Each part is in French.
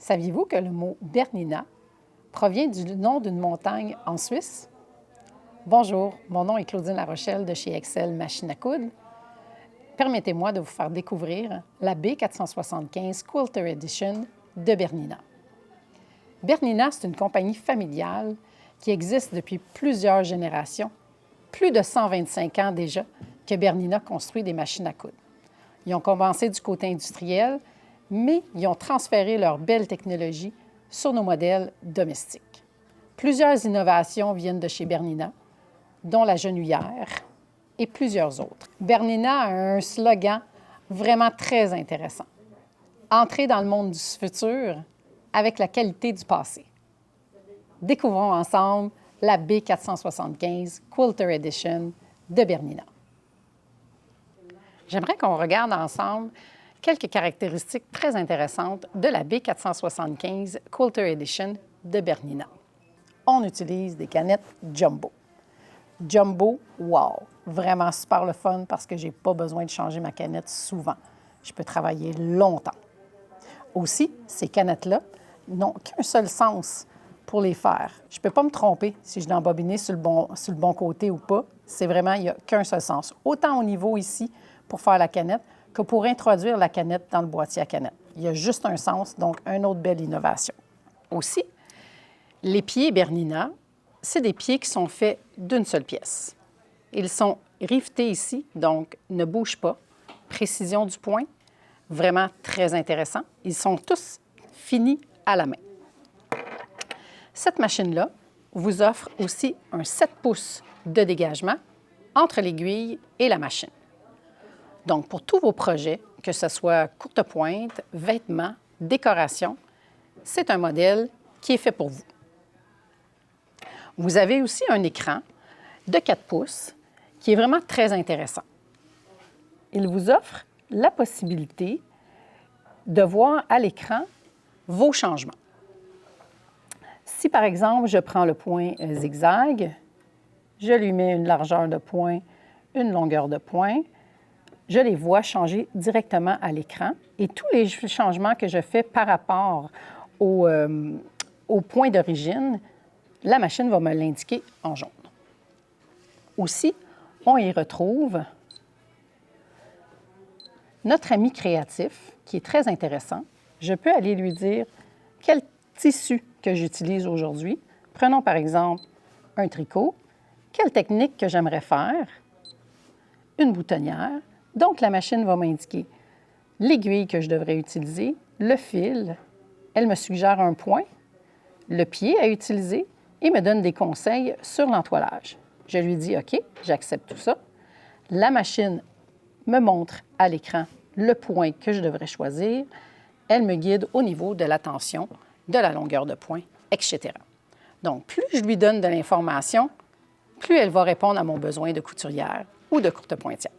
Saviez-vous que le mot Bernina provient du nom d'une montagne en Suisse? Bonjour, mon nom est Claudine Larochelle de chez Excel Machine à coudre. Permettez-moi de vous faire découvrir la B475 Quilter Edition de Bernina. Bernina, c'est une compagnie familiale qui existe depuis plusieurs générations, plus de 125 ans déjà que Bernina construit des machines à coudre. Ils ont commencé du côté industriel, mais ils ont transféré leur belle technologie sur nos modèles domestiques. Plusieurs innovations viennent de chez Bernina, dont la genouillère et plusieurs autres. Bernina a un slogan vraiment très intéressant. Entrer dans le monde du futur avec la qualité du passé. Découvrons ensemble la B475 Quilter Edition de Bernina. J'aimerais qu'on regarde ensemble quelques caractéristiques très intéressantes de la B475 Quilter Edition de Bernina. On utilise des canettes Jumbo. Jumbo, wow! Vraiment super le fun parce que je n'ai pas besoin de changer ma canette souvent. Je peux travailler longtemps. Aussi, ces canettes-là n'ont qu'un seul sens pour les faire. Je ne peux pas me tromper si je l'ai embobiné sur le bon côté ou pas. C'est vraiment, il n'y a qu'un seul sens. Autant au niveau ici pour faire la canette que pour introduire la canette dans le boîtier à canette. Il y a juste un sens, donc une autre belle innovation. Aussi, les pieds Bernina, c'est des pieds qui sont faits d'une seule pièce. Ils sont rivetés ici, donc ne bougent pas. Précision du point, vraiment très intéressant. Ils sont tous finis à la main. Cette machine-là vous offre aussi un 7 pouces de dégagement entre l'aiguille et la machine. Donc, pour tous vos projets, que ce soit courte pointe, vêtements, décoration, c'est un modèle qui est fait pour vous. Vous avez aussi un écran de 4 pouces qui est vraiment très intéressant. Il vous offre la possibilité de voir à l'écran vos changements. Si, par exemple, je prends le point zigzag, je lui mets une largeur de point, une longueur de point, je les vois changer directement à l'écran et tous les changements que je fais par rapport au point d'origine, la machine va me l'indiquer en jaune. Aussi, on y retrouve notre ami créatif, qui est très intéressant. Je peux aller lui dire quel tissu que j'utilise aujourd'hui. Prenons par exemple un tricot. Quelle technique que j'aimerais faire? Une boutonnière. Donc, la machine va m'indiquer l'aiguille que je devrais utiliser, le fil. Elle me suggère un point, le pied à utiliser et me donne des conseils sur l'entoilage. Je lui dis « OK, j'accepte tout ça ». La machine me montre à l'écran le point que je devrais choisir. Elle me guide au niveau de la tension, de la longueur de point, etc. Donc, plus je lui donne de l'information, plus elle va répondre à mon besoin de couturière ou de courte pointière.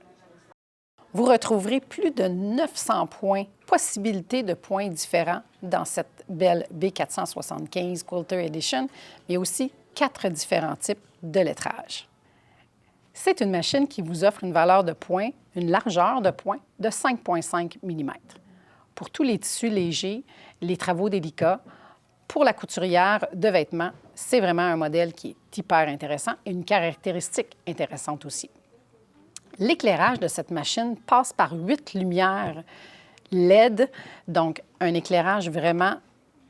Vous retrouverez plus de 900 points, possibilités de points différents dans cette belle B475 Quilter Edition, mais aussi 4 différents types de lettrage. C'est une machine qui vous offre une valeur de points, une largeur de points de 5,5 mm. Pour tous les tissus légers, les travaux délicats, pour la couturière de vêtements, c'est vraiment un modèle qui est hyper intéressant et une caractéristique intéressante aussi. L'éclairage de cette machine passe par 8 lumières LED, donc un éclairage vraiment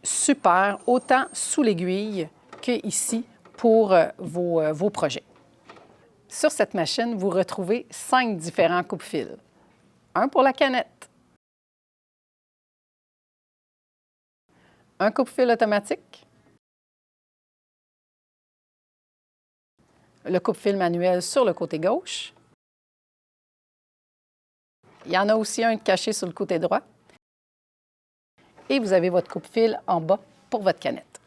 super, autant sous l'aiguille qu'ici pour vos projets. Sur cette machine, vous retrouvez 5 différents coupe-fils. Un pour la canette, un coupe-fil automatique, le coupe-fil manuel sur le côté gauche. Il y en a aussi un caché sur le côté droit. Et vous avez votre coupe-fil en bas pour votre canette.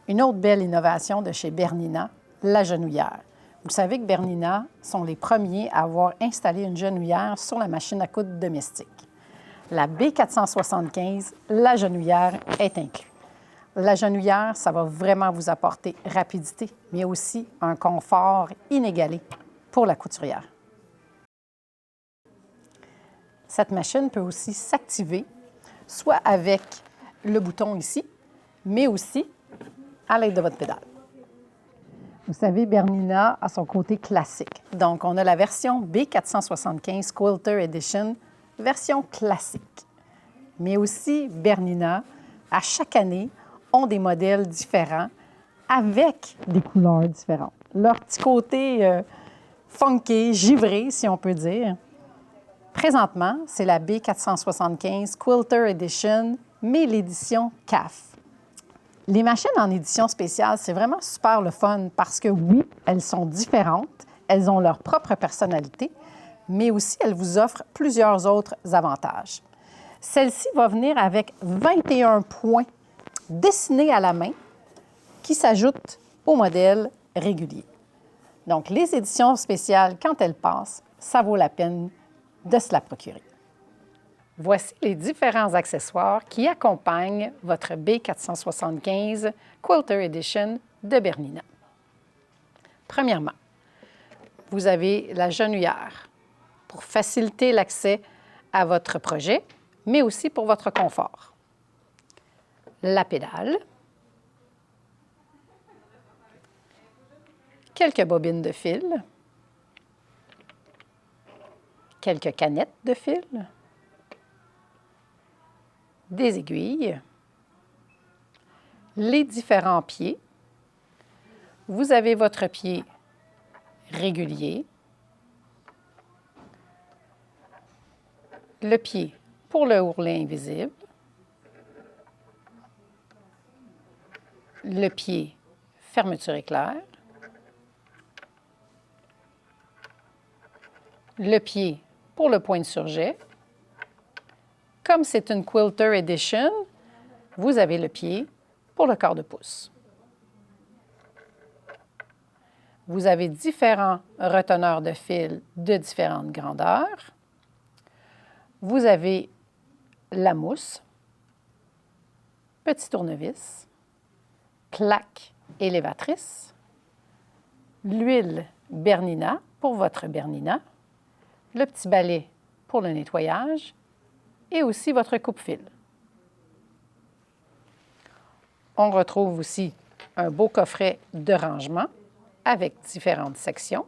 Une autre belle innovation de chez Bernina, la genouillère. Vous savez que Bernina sont les premiers à avoir installé une genouillère sur la machine à coudre domestique. La B475, la genouillère est inclue. La genouillère, ça va vraiment vous apporter rapidité, mais aussi un confort inégalé pour la couturière. Cette machine peut aussi s'activer soit avec le bouton ici, mais aussi à l'aide de votre pédale. Vous savez, Bernina a son côté classique. Donc, on a la version B475 Quilter Edition, version classique. Mais aussi, Bernina, à chaque année, ont des modèles différents avec des couleurs différentes. Leur petit côté funky, givré, si on peut dire. Présentement, c'est la B475 Quilter Edition, mais l'édition CAF. Les machines en édition spéciale, c'est vraiment super le fun parce que oui, elles sont différentes, elles ont leur propre personnalité, mais aussi elles vous offrent plusieurs autres avantages. Celle-ci va venir avec 21 points dessinés à la main qui s'ajoutent au modèle régulier. Donc, les éditions spéciales, quand elles passent, ça vaut la peine de se la procurer. Voici les différents accessoires qui accompagnent votre B475 Quilter Edition de Bernina. Premièrement, vous avez la genouillère pour faciliter l'accès à votre projet, mais aussi pour votre confort. La pédale, quelques bobines de fil, quelques canettes de fil, des aiguilles, les différents pieds. Vous avez votre pied régulier, le pied pour le ourlet invisible, le pied fermeture éclair, le pied pour le point de surjet. Comme c'est une Quilter Edition, vous avez le pied pour le quart de pouce. Vous avez différents reteneurs de fil de différentes grandeurs. Vous avez la mousse, petit tournevis, plaque élévatrice, l'huile Bernina pour votre Bernina, le petit balai pour le nettoyage et aussi votre coupe-fil. On retrouve aussi un beau coffret de rangement avec différentes sections.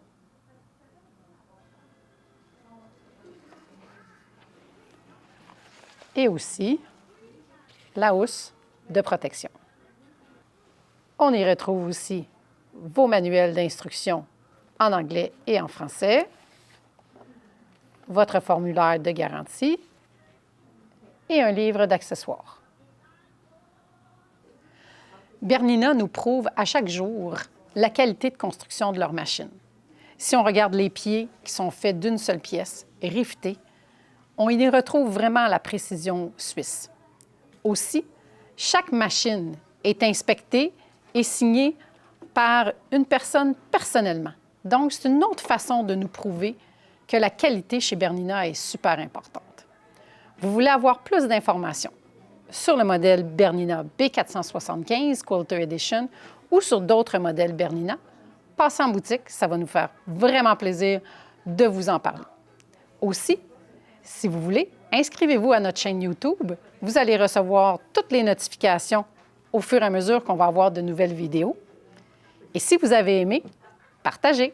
Et aussi la housse de protection. On y retrouve aussi vos manuels d'instruction en anglais et en français, votre formulaire de garantie et un livre d'accessoires. Bernina nous prouve à chaque jour la qualité de construction de leur machine. Si on regarde les pieds qui sont faits d'une seule pièce, rivetés, on y retrouve vraiment la précision suisse. Aussi, chaque machine est inspectée et signée par une personne personnellement. Donc, c'est une autre façon de nous prouver que la qualité chez Bernina est super importante. Vous voulez avoir plus d'informations sur le modèle Bernina B475 Quilter Edition ou sur d'autres modèles Bernina, passez en boutique, ça va nous faire vraiment plaisir de vous en parler. Aussi, si vous voulez, inscrivez-vous à notre chaîne YouTube. Vous allez recevoir toutes les notifications au fur et à mesure qu'on va avoir de nouvelles vidéos. Et si vous avez aimé, partagez.